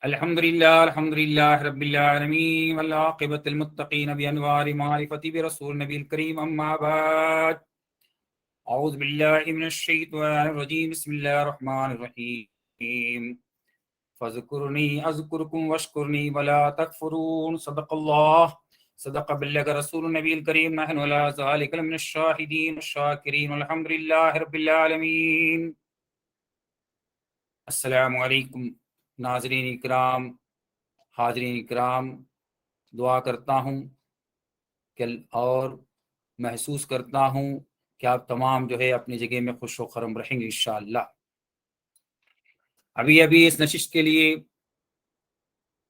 الحمدللہ رب العالمین والعاقبۃ للمتقین بانوار معرفتی برسول نبی الکریم اما بعد اعوذ باللہ من الشیطان الرجیم بسم اللہ الرحمن الرحیم فاذکرنی اذکرکم واشکرنی ولا تکفرون صدق بلغ رسول النبی الکریم نحن علی ذلک من الشاہدین والشاکرین والحمدللہ رب العالمین۔ السلام علیکم ناظرین اکرام، حاضرین اکرام، دعا کرتا ہوں کہ اور محسوس کرتا ہوں کہ آپ تمام جو ہے اپنی جگہ میں خوش و خرم رہیں گے انشاءاللہ۔ ابھی اس نشست کے لیے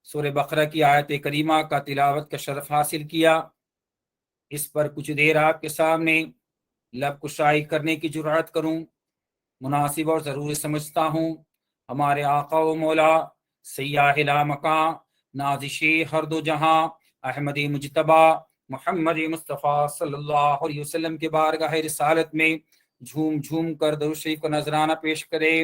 سورہ بقرہ کی آیت کریمہ کا تلاوت کا شرف حاصل کیا۔ اس پر کچھ دیر آپ کے سامنے لب کشائی کرنے کی جرأت کروں مناسب اور ضروری سمجھتا ہوں۔ ہمارے آقا و مولا سیاح لامکاں نازش ہر دو جہاں احمد مجتبی محمد مصطفیٰ صلی اللہ علیہ وسلم کے بارگاہ رسالت میں جھوم جھوم کر درود شریف کا نذرانہ پیش کرے۔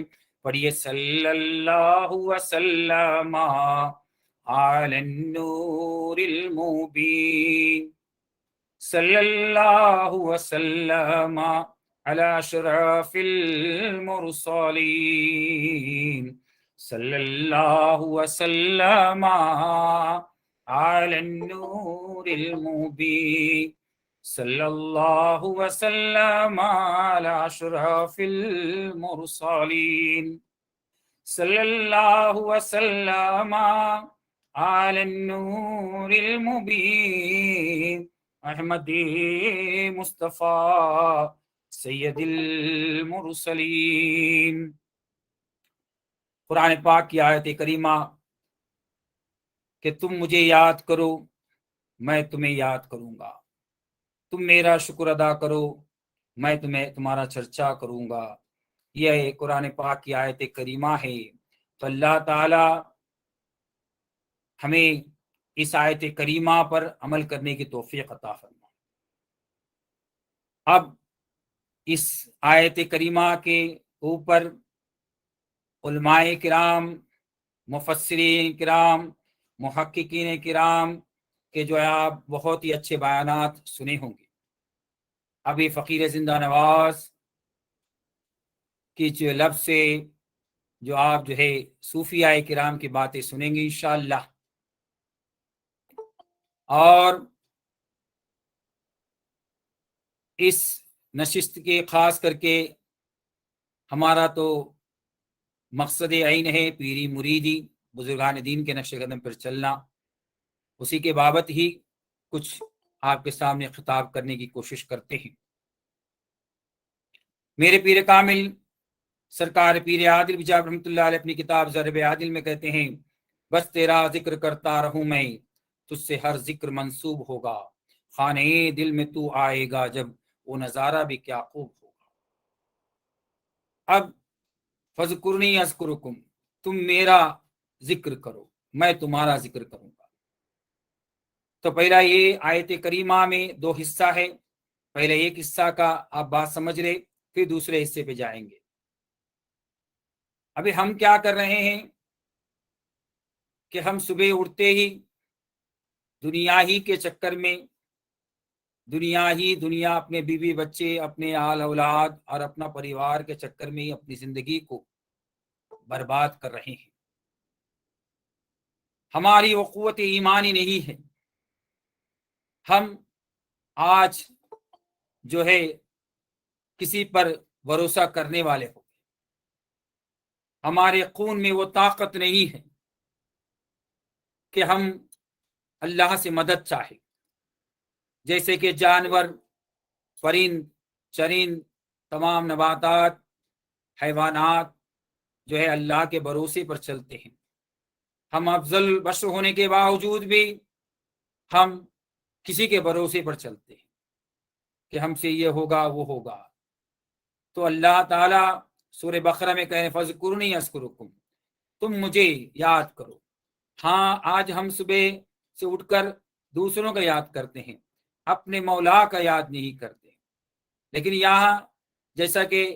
پڑھیے صلی اللہ وسلم علی النور المبین، صلی اللہ وسلم علی اشرف المرسلین، صلی اللہ وسلم علی النور المبین، صلی اللہ وسلم علی اشرف المرسلین، صلی اللہ وسلم علی النور المبین، احمد مصطفیٰ سید المرسلین۔ قرآن پاک کی آیت کریمہ کہ تم مجھے یاد کرو میں تمہیں یاد کروں گا، تم میرا شکر ادا کرو میں تمہارا چرچا کروں گا، یہ قرآن پاک کی آیت کریمہ ہے۔ تو اللہ تعالی ہمیں اس آیت کریمہ پر عمل کرنے کی توفیق عطا فرمائے۔ اب اس آیت کریمہ کے اوپر علماء کرام، مفسرین کرام، محققین کرام کے جو ہے آپ بہت ہی اچھے بیانات سنے ہوں گے۔ ابھی فقیر زندہ نواز کی جو لفظ سے جو آپ جو ہے صوفیاء کرام کی باتیں سنیں گے انشاءاللہ۔ اور اس نشست کے خاص کر کے ہمارا تو مقصد عین ہے پیری مریدی، بزرگان دین کے نقش قدم پر چلنا، اسی کے بابت ہی کچھ آپ کے سامنے خطاب کرنے کی کوشش کرتے ہیں۔ میرے پیر کامل سرکار پیر عادل بجاب رحمۃ اللہ علیہ اپنی کتاب ضرب عادل میں کہتے ہیں بس تیرا ذکر کرتا رہوں میں تجھ سے ہر ذکر منسوب ہوگا، خانے دل میں تو آئے گا جب وہ نظارہ بھی کیا خوب ہوگا۔ اب فذکرنی اذکرکم، تم میرا ذکر کرو میں تمہارا ذکر کروں گا۔ تو پہلا یہ آیت کریمہ میں دو حصہ ہے، پہلے ایک حصہ کا آپ بات سمجھ رہے، پھر دوسرے حصے پہ جائیں گے۔ ابھی ہم کیا کر رہے ہیں کہ ہم صبح اٹھتے ہی دنیا ہی کے چکر میں دنیا اپنے بیوی بچے، اپنے آل اولاد اور اپنا پریوار کے چکر میں ہی اپنی زندگی کو برباد کر رہے ہیں۔ ہماری وہ قوت ایمانی نہیں ہے، ہم آج جو ہے کسی پر بھروسہ کرنے والے ہو، ہمارے خون میں وہ طاقت نہیں ہے کہ ہم اللہ سے مدد چاہیں۔ جیسے کہ جانور، پرند چرند، تمام نباتات، حیوانات جو ہے اللہ کے بھروسے پر چلتے ہیں۔ ہم افضل بشر ہونے کے باوجود بھی ہم کسی کے بھروسے پر چلتے ہیں کہ ہم سے یہ ہوگا وہ ہوگا۔ تو اللہ تعالیٰ سورہ بقرہ میں کہے فذکرنی اذکرکم، تم مجھے یاد کرو۔ ہاں آج ہم صبح سے اٹھ کر دوسروں کا یاد کرتے ہیں، اپنے مولا کا یاد نہیں کرتے، لیکن یہاں جیسا کہ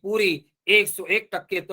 101%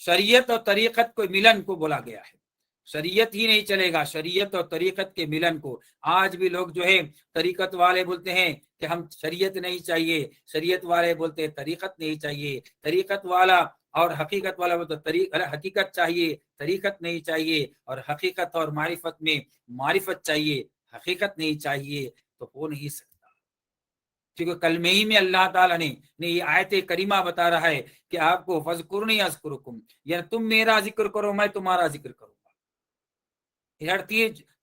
شریعت اور طریقت کو ملن کو بولا گیا ہے، شریعت ہی نہیں چلے گا، شریعت اور طریقت کے ملن کو۔ آج بھی لوگ جو ہے طریقت والے بولتے ہیں کہ ہم شریعت نہیں چاہیے، شریعت والے بولتے ہیں طریقت نہیں چاہیے، طریقت والا اور حقیقت والا بولتے حقیقت چاہیے، طریقت نہیں چاہیے، اور حقیقت اور معرفت میں معرفت چاہیے، حقیقت نہیں چاہیے، تو ہو نہیں سکتا۔ کیونکہ کلمے ہی میں اللہ تعالیٰ نے یہ آیت کریمہ بتا رہا ہے کہ آپ کو فذکرنی اذکرکم، یعنی تم میرا ذکر کرو میں تمہارا ذکر کروں گا۔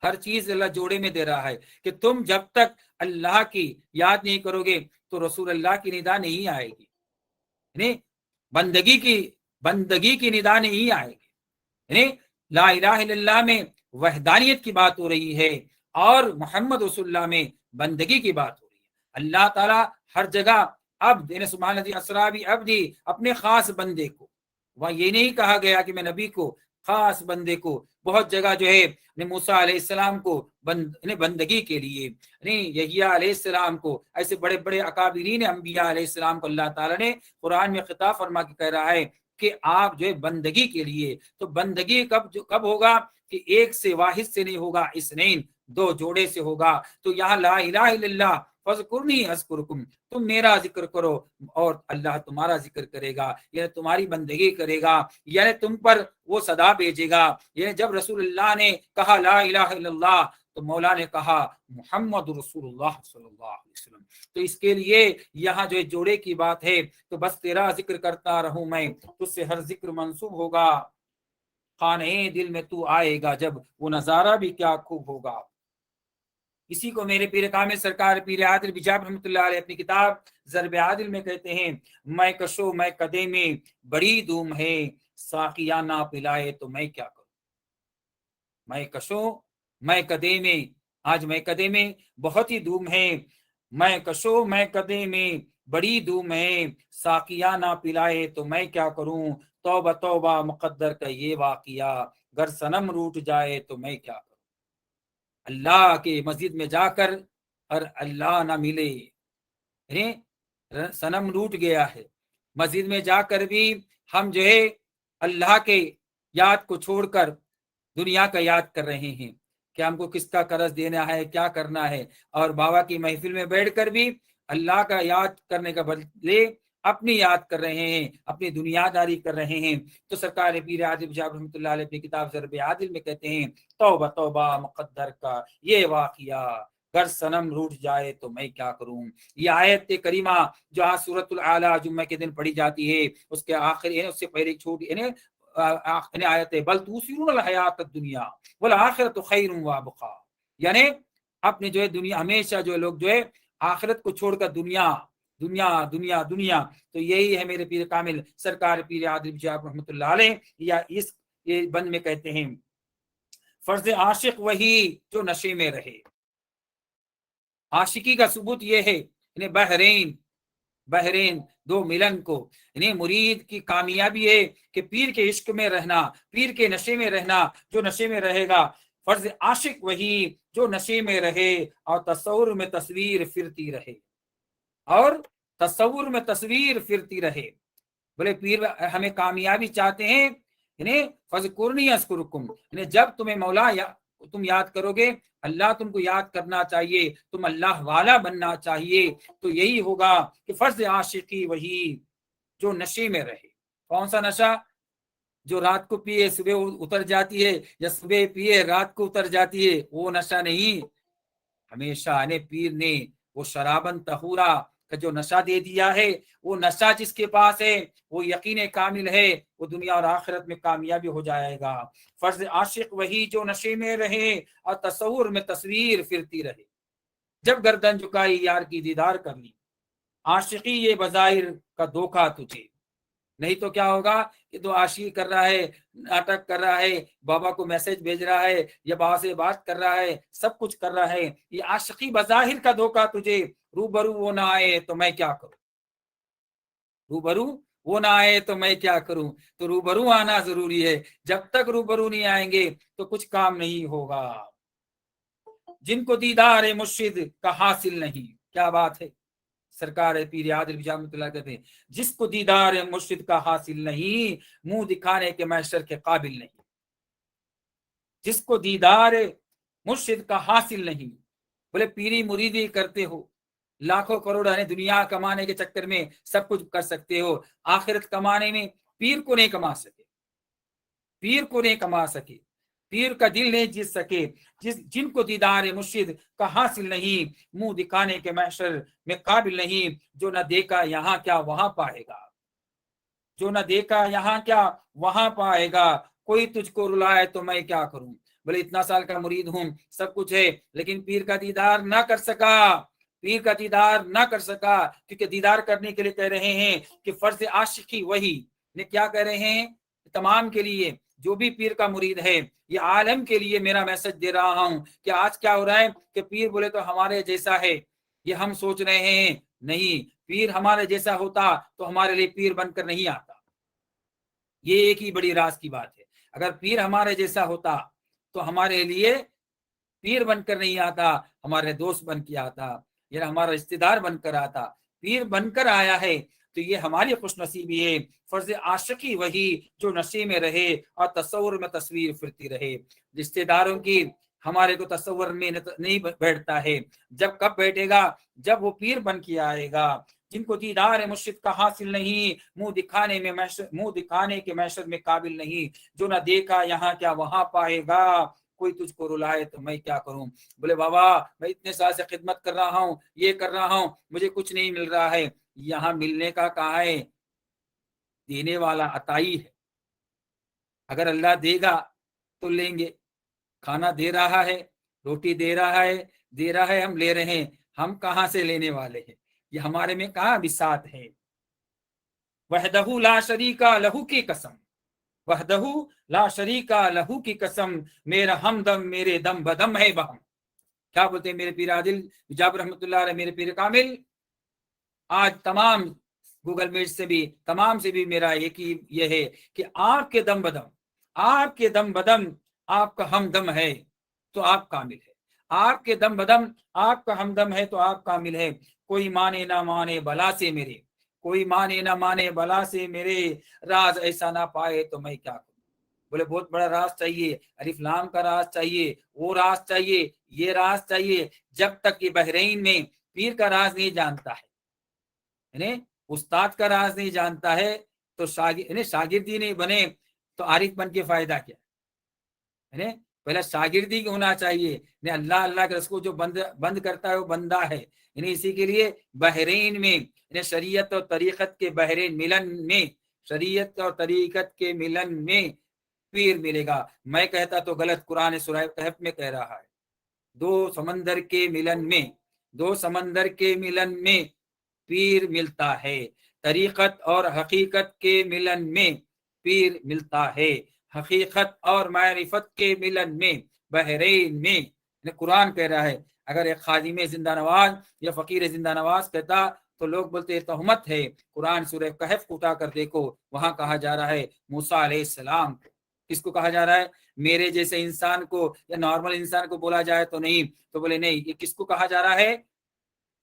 ہر چیز اللہ جوڑے میں دے رہا ہے کہ تم جب تک اللہ کی یاد نہیں کرو گے تو رسول اللہ کی ندا نہیں آئے گی، یعنی بندگی کی ندا نہیں آئے گی۔ یعنی لا الہ الا اللہ میں وحدانیت کی بات ہو رہی ہے، اور محمد رسول اللہ میں بندگی کی بات ہو رہی ہے۔ اللہ تعالیٰ ہر جگہ عبد، یعنی سبحان الذی اسری بعبدہ، اپنے خاص بندے کو، وہاں یہ نہیں کہا گیا کہ میں نبی کو، خاص بندے کو، بہت جگہ جو ہے موسیٰ علیہ السلام کو بندگی کے لیے، یحییٰ علیہ السلام کو، ایسے بڑے بڑے اکابرین انبیاء علیہ السلام کو اللہ تعالیٰ نے قرآن میں خطاب فرما کے کہہ رہا ہے کہ آپ جو ہے بندگی کے لیے۔ تو بندگی کب ہوگا کہ ایک سے واحد سے نہیں ہوگا، اثنین، دو جوڑے سے ہوگا۔ تو یہاں لا الہ الا اللہ فذکرنی اذکرکم، تم میرا ذکر کرو اور اللہ تمہارا ذکر کرے گا، یعنی تمہاری بندگی کرے گا، یعنی تم پر وہ صدا بھیجے گا۔ یعنی جب رسول اللہ نے کہا لا الہ الا اللہ تو مولا نے کہا محمد رسول اللہ صلی اللہ علیہ وسلم۔ تو اس کے لیے یہاں جو جوڑے کی بات ہے، تو بس تیرا ذکر کرتا رہوں میں، تجھ سے ہر ذکر منسوب ہوگا، خانہ دل میں تو آئے گا جب، وہ نظارہ بھی کیا خوب ہوگا۔ اسی کو میرے پیر کامل سرکار پیر عادل بجاب رحمۃ اللہ علیہ اپنی کتاب ضرب عادل میں کہتے ہیں، میں کشو میں قدے میں بڑی دھوم ہے، ساقیہ نہ پلائے تو میں کیا کروں۔ میں کشو میں قدے میں، آج میں قدے میں بہت ہی دھوم ہے، میں کشو میں قدے میں بڑی دھوم ہے، ساقیہ نہ پلائے تو میں کیا کروں۔ توبہ توبہ مقدر کا یہ واقعہ، گر صنم روٹ جائے تو میں کیا کروں۔ اللہ کے مسجد میں جا کر اور اللہ نہ ملے، صنم روٹ گیا ہے، مسجد میں جا کر بھی ہم جو ہے اللہ کے یاد کو چھوڑ کر دنیا کا یاد کر رہے ہیں کہ ہم کو کس کا قرض دینا ہے، کیا کرنا ہے، اور بابا کی محفل میں بیٹھ کر بھی اللہ کا یاد کرنے کا بدلے اپنی یاد کر رہے ہیں، اپنی دنیا داری کر رہے ہیں۔ تو سرکار پیر عادل بجاب رحمۃ اللہ علیہ اپنی کتاب ضرب عادل میں کہتے ہیں، توبہ توبہ مقدر کا یہ واقعہ، گر صنم روٹ جائے تو میں کیا کروں۔ یہ آیت کریمہ جو آج سورۃ الاعلیٰ جمعہ کے دن پڑھی جاتی ہے، اس کے آخر اس سے پہلے چھوٹی آیت ہے، بل توثرون الحیات الدنیا والآخرۃ خیر وابقیٰ، یعنی اپنے جو ہے دنیا، ہمیشہ جو لوگ جو ہے آخرت کو چھوڑ کر دنیا دنیا دنیا دنیا، تو یہی ہے میرے پیر کامل سرکار پیر عادل بجاب رحمۃ اللہ علیہ، یا اس یہ بند میں کہتے ہیں، فرض عاشق وہی جو نشے میں رہے۔ عاشقی کا ثبوت یہ ہے، انہیں بحرین دو ملن کو، انہیں مرید کی کامیابی ہے کہ پیر کے عشق میں رہنا، پیر کے نشے میں رہنا، جو نشے میں رہے گا۔ فرض عاشق وہی جو نشے میں رہے اور تصور میں تصویر پھرتی رہے، اور تصور میں تصویر پھرتی رہے۔ بولے پیر ہمیں کامیابی چاہتے ہیں، انہیں فذکرنی اذکرکم، انہیں جب تمہیں مولا تم یاد کرو گے، اللہ تم کو یاد کرنا چاہیے، تم اللہ والا بننا چاہیے، تو یہی ہوگا کہ فرض عاشقی وہی جو نشے میں رہے۔ کون سا نشہ؟ جو رات کو پیے صبح اتر جاتی ہے، یا صبح پیے رات کو اتر جاتی ہے، وہ نشہ نہیں۔ ہمیشہ پیر نے وہ شرابن طہورا کا جو نشہ دے دیا ہے، وہ نشہ جس کے پاس ہے وہ یقین کامل ہے، وہ دنیا اور آخرت میں کامیابی ہو جائے گا۔ فرض عاشق وہی جو نشے میں رہے اور تصور میں تصویر پھرتی رہے۔ جب گردن جھکائی یار کی دیدار کر لی، عاشقی یہ بظاہر کا دھوکا تجھے، نہیں تو کیا ہوگا کہ تو عاشقی کر رہا ہے، ناٹک کر رہا ہے، بابا کو میسج بھیج رہا ہے، یا بابا سے بات کر رہا ہے، سب کچھ کر رہا ہے، یہ عاشقی بظاہر کا دھوکا تجھے، روبرو وہ نہ آئے تو میں کیا کروں، روبرو وہ نہ آئے تو میں کیا کروں۔ تو روبرو آنا ضروری ہے، جب تک روبرو نہیں آئیں گے تو کچھ کام نہیں ہوگا۔ جن کو دیدار مرشد کا حاصل نہیں، کیا بات ہے، سرکار پیر عادل رحمۃ اللہ کہتے ہیں جس کو دیدار مرشد کا حاصل نہیں منہ دکھانے کے محشر کے قابل نہیں. جس کو دیدار مرشد کا حاصل نہیں. بولے پیری مریدی کرتے ہو, لاکھوں کروڑ دنیا کمانے کے چکر میں سب کچھ کر سکتے ہو, آخرت کمانے میں پیر کو نہیں کما سکے, پیر کو نہیں کما سکے, پیر کا دل نہیں جیت سکے. جن کو دیدار مرشد کا حاصل نہیں منہ دکھانے کے محشر میں قابل نہیں. جو نہ دیکھا یہاں کیا وہاں پائے گا, جو نہ دیکھا یہاں کیا وہاں پائے گا. کوئی تجھ کو رلائے تو میں کیا کروں. بولے اتنا سال کا مرید ہوں, سب کچھ ہے, لیکن پیر کا دیدار نہ کر سکا, پیر کا دیدار نہ کر سکا. کیونکہ دیدار کرنے کے لیے کہہ رہے ہیں کہ فرض عاشقی وہی نے کیا کہہ رہے ہیں تمام کے لیے, جو بھی پیر کا مرید ہے, یہ عالم کے لیے میرا میسج دے رہا ہوں کہ آج کیا ہو رہا ہے کہ پیر بولے تو ہمارے جیسا ہے, یہ ہم سوچ رہے ہیں. نہیں, پیر ہمارے جیسا ہوتا تو ہمارے لیے پیر بن کر نہیں آتا. یہ ایک ہی بڑی راز کی بات ہے. اگر پیر ہمارے جیسا ہوتا تو ہمارے لیے پیر بن کر نہیں آتا, ہمارے دوست بن کے آتا, یا ہمارا رشتے دار بن کر آتا. پیر بن کر آیا ہے تو یہ ہماری خوش نصیبی ہے. فرض عاشقی وہی جو نشے میں رہے اور تصور میں تصویر پھرتی رہے. رشتے داروں کی ہمارے کو تصور میں نہیں بیٹھتا ہے. جب کب بیٹھے گا, جب وہ پیر بن کے آئے گا. جن کو دیدار مرشد کا حاصل نہیں منہ دکھانے کے محشر میں قابل نہیں. جو نہ دیکھا یہاں کیا وہاں پائے گا. کوئی تجھ کو رلائے تو میں کیا کروں. بولے بابا میں اتنے سال سے خدمت کر رہا ہوں, یہ کر رہا ہوں, مجھے کچھ نہیں مل رہا ہے. یہاں ملنے کا کہا ہے, دینے والا عطائی ہے. اگر اللہ دے گا تو لیں گے. کھانا دے رہا ہے, روٹی دے رہا ہے, ہم لے رہے ہیں. ہم کہاں سے لینے والے ہیں, یہ ہمارے میں کہاں بساط ہے. وحدہ لا شریک لہو کی قسم, وحدہ لا شریک لہو کی قسم, میرا ہمدم میرے دم بدم ہے بہم. کیا بولتے ہیں میرے پیر عادل جاب رحمۃ اللہ علیہ, میرے پیر کامل. آج تمام گوگل میٹ سے بھی تمام سے بھی میرا ایک ہی یہ ہے کہ آپ کے دم بدم, آپ کے دم بدم آپ کا ہمدم ہے تو آپ کامل ہے. آپ کے دم بدم آپ کا ہمدم ہے تو آپ کامل ہے. کوئی مانے نہ مانے بلا سے میرے, کوئی مانے نہ مانے بلا سے میرے, راز ایسا نہ پائے تو میں کیا کروں. بولے بہت بڑا راز چاہیے, الف لام کا راز چاہیے, وہ راز چاہیے, یہ راز چاہیے. جب تک یہ بحرین میں پیر کا راز نہیں جانتا ہے, یعنی استاد کا راز نہیں جانتا ہے, تو شاگردی نہیں بنے تو عارف بن کے فائدہ کیا. یعنی پہلا شاگردی ہونا چاہیے. اللہ اللہ کے رسول جو بند کرتا ہے وہ بندہ ہے. یعنی اسی کے لیے بحرین میں, یعنی شریعت اور طریقت کے بحرین ملن میں, شریعت اور طریقت کے ملن میں پیر ملے گا. میں کہتا تو غلط, قرآن سورہ کہف میں کہہ رہا ہے, دو سمندر کے ملن میں, دو سمندر کے ملن میں پیر ملتا ہے. طریقت اور حقیقت کے ملن میں پیر ملتا ہے. حقیقت اور معرفت کے ملن میں, بحرین میں. قرآن کہہ رہا ہے. اگر ایک خادم زندہ نواز یا فقیر زندہ نواز کہتا تو لوگ بولتے تہمت ہے. قرآن سورہ کہف کو اٹھا کر دیکھو, وہاں کہا جا رہا ہے موسیٰ علیہ السلام. کس کو کہا جا رہا ہے؟ میرے جیسے انسان کو یا نارمل انسان کو بولا جائے تو نہیں. تو بولے نہیں, یہ کس کو کہا جا رہا ہے؟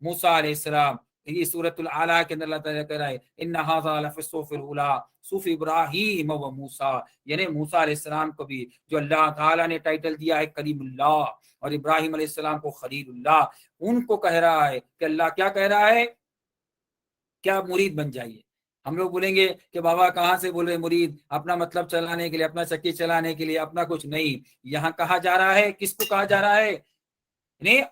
موسیٰ علیہ السلام. یہ سورۃ الاعلیٰ کے اندر اللہ تعالیٰ کہہ رہا ہے ان ھذا لفی الصحف الاولیٰ صحف ابراہیم و موسیٰ. یعنی موسیٰ علیہ السلام کو بھی جو اللہ تعالیٰ نے ٹائٹل دیا ہے کلیم اللہ, اور ابراہیم علیہ السلام کو خلیل اللہ, ان کو کہہ رہا ہے کہ اللہ کیا کہہ رہا ہے, کیا مرید بن جائیے. ہم لوگ بولیں گے کہ بابا کہاں سے بول رہے مرید, اپنا مطلب چلانے کے لیے, اپنا چکی چلانے کے لیے, اپنا کچھ نہیں. یہاں کہا جا رہا ہے, کس کو کہا جا رہا ہے؟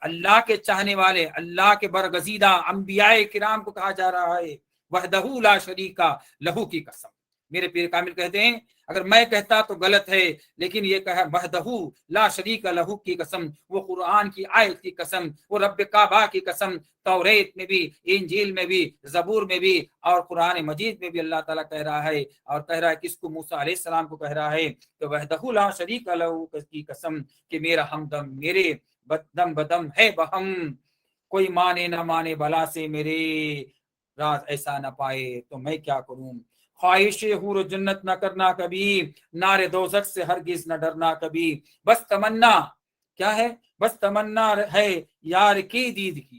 اللہ کے چاہنے والے, اللہ کے برگزیدہ انبیاء کرام کو کہا جا رہا ہے وحدہ لا شریک لہو کی قسم. میرے پیر کامل کہتے ہیں اگر میں کہتا تو غلط ہے, لیکن یہ کہا وحدہ لا شریک لہو کی قسم, وہ قرآن کی آیت کی قسم, وہ رب کعبہ کی قسم. توریت میں بھی, انجیل میں بھی, زبور میں بھی, اور قرآن مجید میں بھی اللہ تعالیٰ کہہ رہا ہے. اور کہہ رہا ہے کس کو؟ موسیٰ علیہ السلام کو کہہ رہا ہے کہ وحدہ لا شریک لہو کی قسم, کہ میرا ہمدم میرے دم بدم ہے بہم. کوئی مانے نہ مانے بلا سے میرے, راز ایسا نہ پائے تو میں کیا کروں. خواہش حور و جنت نہ کرنا کبھی, نار دوزخ سے ہرگز نہ ڈرنا کبھی. بس تمنا کیا ہے؟ بس تمنا ہے یار کی دید کی,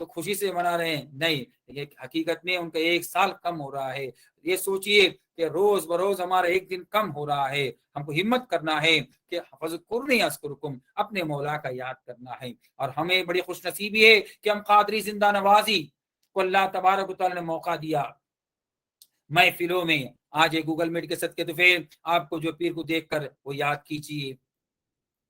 تو خوشی سے منا رہے ہیں، نہیں، لیکن حقیقت میں ان کا 1 سال کم ہو رہا ہے۔ یہ سوچئے کہ روز بروز ہمارا 1 دن کم ہو رہا ہے، ہم کو ہمت کرنا ہے کہ فَاذْكُرْنِی اذْکُرْکُم، اپنے مولا کا یاد کرنا ہے۔ اور ہمیں بڑی خوش نصیبی ہے کہ ہم قادری زندہ نوازی کو اللہ تبارک و تعالی نے موقع دیا محفلوں میں۔ آج یہ گوگل میٹ کے صدقے تو پھر آپ کو جو پیر کو دیکھ کر وہ یاد کیجیے،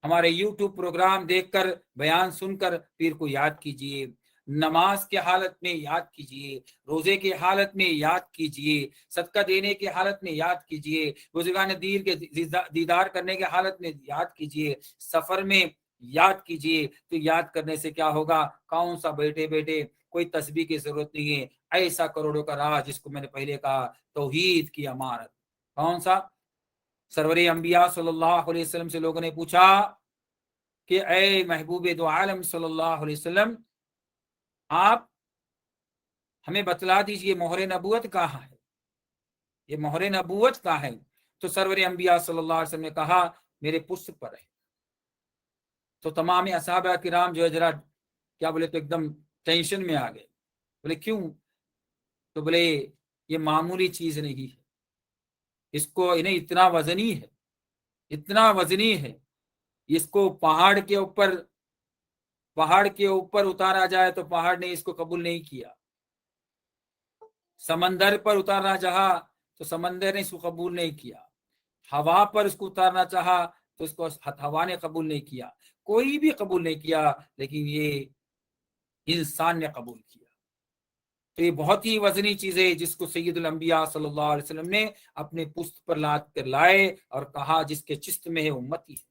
ہمارے یوٹیوب پروگرام دیکھ کر، بیان سن کر پیر کو یاد کیجیے، نماز کے حالت میں یاد کیجیے، روزے کے حالت میں یاد کیجیے، صدقہ دینے کے حالت میں یاد کیجیے، بزرگان دین کے دیدار کرنے کے حالت میں یاد کیجیے، سفر میں یاد کیجیے۔ تو یاد کرنے سے کیا ہوگا؟ کون سا بیٹھے بیٹھے کوئی تسبیح کی ضرورت نہیں ہے، ایسا کروڑوں کا راز جس کو میں نے پہلے کہا، توحید کی امانت۔ کون سا؟ سرور انبیاء صلی اللہ علیہ وسلم سے لوگوں نے پوچھا کہ اے محبوب دو عالم صلی اللہ علیہ وسلم، آپ ہمیں بتلا دیجئے مہر نبوت کہاں ہے، یہ مہر نبوت کہاں ہے؟ تو سرور انبیاء صلی اللہ علیہ وسلم نے کہا میرے پشت پر ہے۔ تو تمام اصحابہ کرام جو ہے ذرا کیا بولے تو ایک دم ٹینشن میں آ گئے، بولے کیوں؟ تو بولے یہ معمولی چیز نہیں ہے، اس کو انہیں اتنا وزنی ہے، اتنا وزنی ہے، اس کو پہاڑ کے اوپر اتارا جائے تو پہاڑ نے اس کو قبول نہیں کیا، سمندر پر اتارنا چاہا تو سمندر نے اس کو قبول نہیں کیا، ہوا پر اس کو اتارنا چاہا تو اس کو ہوا نے قبول نہیں کیا، کوئی بھی قبول نہیں کیا، لیکن یہ انسان نے قبول کیا۔ تو یہ بہت ہی وزنی چیز ہے جس کو سید الانبیاء صلی اللہ علیہ وسلم نے اپنے پشت پر لاد کر لائے اور کہا جس کے چست میں ہے امتی ہے۔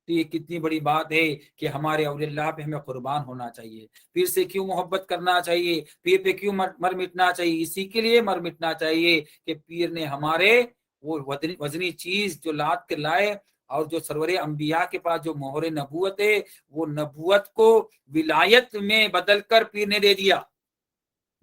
تو یہ کتنی بڑی بات ہے کہ ہمارے اولیاء اللہ پہ ہمیں قربان ہونا چاہیے، پیر سے کیوں محبت کرنا چاہیے، پیر پہ کیوں مر مٹنا چاہیے؟ اسی کے لیے مر مٹنا چاہیے کہ پیر نے ہمارے وہ وزنی چیز جو لاد کے لائے، اور جو سرور انبیاء کے پاس جو مہر نبوت ہے، وہ نبوت کو ولایت میں بدل کر پیر نے دے دیا۔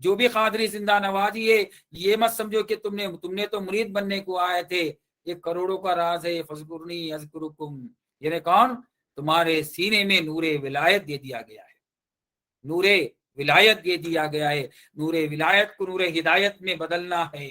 جو بھی قادری زندہ نوازی ہے، یہ مت سمجھو کہ تم نے تو مرید بننے کو آئے تھے، یہ کروڑوں کا راز ہے۔ فَاذْكُرْنِی اذْکُرْکُم، یعنی کون؟ تمہارے سینے میں نور ولایت دے دیا گیا ہے، نور ولایت دے دیا گیا ہے۔ نور ولایت کو نور ہدایت میں بدلنا ہے،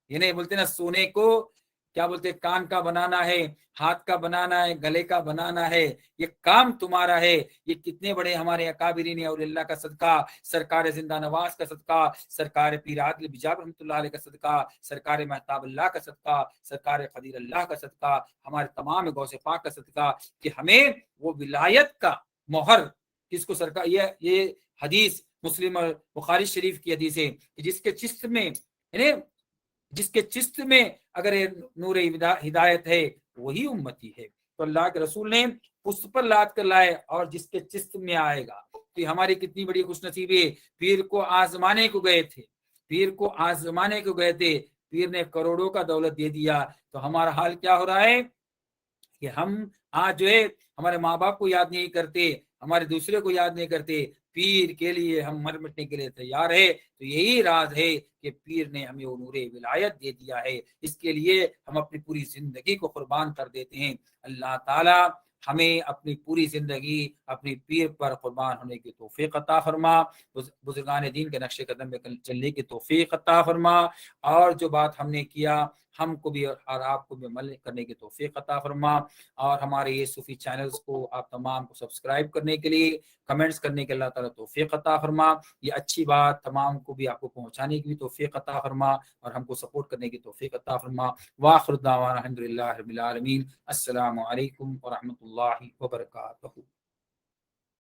یعنی بولتے نا سونے کو کیا بولتے، کان کا بنانا ہے، ہاتھ کا بنانا ہے، گلے کا بنانا ہے، یہ کام تمہارا ہے۔ یہ کتنے بڑے ہمارے اکابرین اور اللہ کا صدقہ، سرکار زندہ نواز کا صدقہ، سرکار پیر عادل بجاب رحمۃ اللہ علیہ کا صدقہ، سرکار مہتاب اللہ کا صدقہ، سرکار قدیر اللہ کا صدقہ، ہمارے تمام غوث پاک کا صدقہ کہ ہمیں وہ ولایت کا مہر، کس کو سرکار، یہ حدیث مسلم اور بخاری شریف کی حدیث ہے کہ جس کے چست میں، یعنی جس کے چست میں اگر نور ہدایت ہے وہی امتی ہے۔ تو اللہ کے رسول نے اس پر لاد کر لائے، اور جس کے چست میں آئے گا۔ تو ہماری کتنی بڑی خوش نصیبی ہے، پیر کو آزمانے کو گئے تھے، پیر نے کروڑوں کا دولت دے دیا، تو ہمارا حال کیا ہو رہا ہے کہ ہم آج جو ہے ہمارے ماں باپ کو یاد نہیں کرتے، ہمارے دوسرے کو یاد نہیں کرتے، پیر کے لیے ہم مر مٹنے کے لیے تیار ہے۔ تو یہی راز ہے کہ پیر نے ہمیں وہ نور ولایت دے دیا ہے، اس کے لیے ہم اپنی پوری زندگی کو قربان کر دیتے ہیں۔ اللہ تعالی ہمیں اپنی پوری زندگی اپنی پیر پر قربان ہونے کی توفیق عطا فرما، بزرگان دین کے نقش قدم میں چلنے کی توفیق عطا فرما، اور جو بات ہم نے کیا ہم کو بھی اور آپ کو بھی عمل کرنے کی توفیق عطا فرما۔ اور ہمارے یہ صوفی چینلز کو آپ تمام کو سبسکرائب کرنے کے لیے، کمنٹس کرنے کے اللہ تعالیٰ توفیق عطا فرما، یہ اچھی بات تمام کو بھی آپ کو پہنچانے کی بھی توفیق عطا فرما، اور ہم کو سپورٹ کرنے کی توفیق عطا فرما۔ وآخر دعوانا الحمدللہ رب العالمین۔ السلام علیکم ورحمۃ اللہ وبرکاتہ۔